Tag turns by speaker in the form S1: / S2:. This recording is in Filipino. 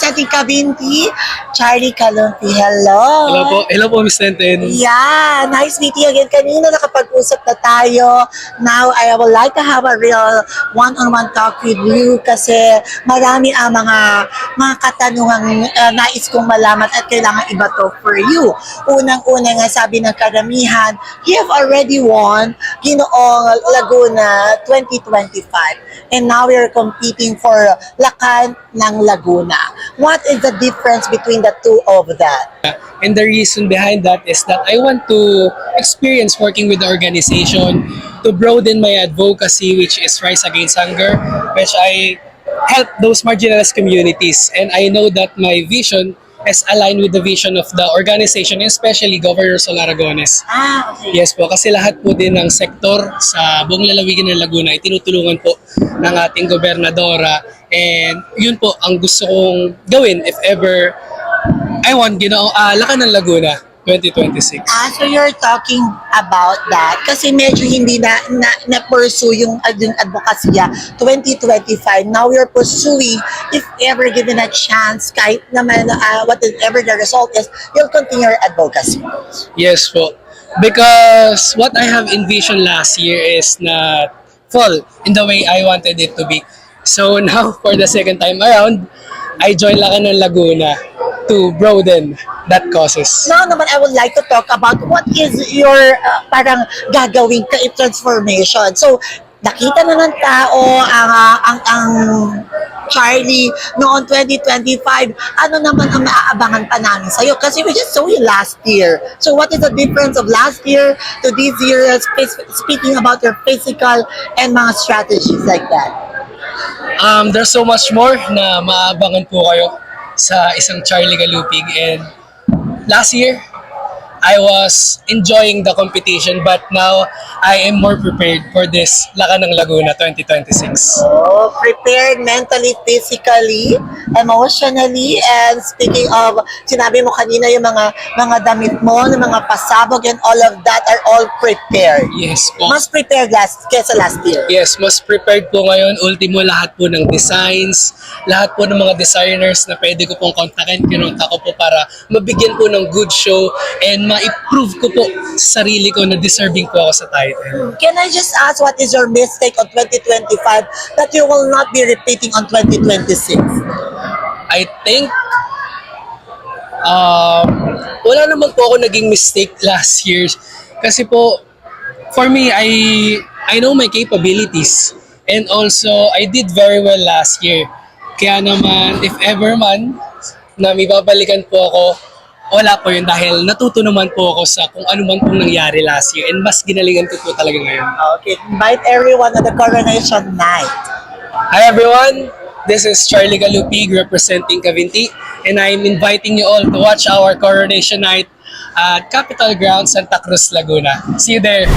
S1: representing Cavinti, Charlie Calumpi. Hello.
S2: Hello po, Miss Tenten.
S1: Yeah, nice meeting again. Kanina nakapag-usap na tayo. Now, I would like to have a real one-on-one talk with you kasi marami ang mga katanungang nais kong malaman at kailangan iba to for you. Unang-una nga sabi ng karamihan, you have already won Ginoong Laguna 2025 and now we are competing for Lakan ng Laguna. What is the difference between the two of that?
S2: And the reason behind that is that I want to experience working with the organization to broaden my advocacy, which is Rise Against Hunger, which I help those marginalized communities. And I know that my vision is aligned with the vision of the organization, especially Governor Sol Aragones.
S1: Okay.
S2: Yes po, kasi lahat po din ng sektor sa buong lalawigan ng Laguna ay tinutulungan po ng ating gobernadora. And yun po ang gusto kong gawin if ever I want Lakan ng Laguna 2026.
S1: So you're talking about that kasi medyo hindi na pursue yung advokasya 2025. Now you're pursuing, if ever given a chance, kahit naman whatever the result is, you'll continue your advocacy.
S2: Yes po. Because what I have envisioned last year is not fall in the way I wanted it to be. So now, for the second time around, I joined Lakan ng Laguna to broaden that causes.
S1: Now naman, I would like to talk about what is your parang gagawing transformation. So, nakita na ng tao ang Charlie noong 2025. Ano naman ang maaabangan pa namin sa'yo? Kasi we just saw you last year. So, what is the difference of last year to this year, speaking about your physical and mga strategies like that?
S2: There's so much more na maaabangan po kayo sa isang Charlie Calupig, and last year I was enjoying the competition, but now I am more prepared for this Lakan ng Laguna 2026.
S1: Oh, prepared mentally, physically, emotionally, and speaking of, sinabi mo kanina yung mga damit mo, ng mga pasabog and all of that are all prepared.
S2: Yes po.
S1: Mas prepared kesa last year.
S2: Yes, mas prepared po ngayon. Ultimo, lahat po ng designs, lahat po ng mga designers na pwede ko pong kontakin, kinontak ko po para mabigyan po ng good show and ma-improve ko po sa sarili ko na deserving po ako sa title.
S1: Can I just ask what is your mistake on 2025 that you will not be repeating on 2026?
S2: I think wala naman po ako naging mistake last year kasi po for me, I know my capabilities and also I did very well last year. Kaya naman, if ever man na may babalikan po ako, wala po yun dahil natuto naman po ako sa kung ano man pong nangyari last year and mas ginalingan ko po talaga ngayon.
S1: Okay, invite everyone at the coronation night.
S2: Hi everyone, this is Charlie Calupig representing Cavinti, and I'm inviting you all to watch our coronation night at Capitol Grounds, Santa Cruz, Laguna. See you there!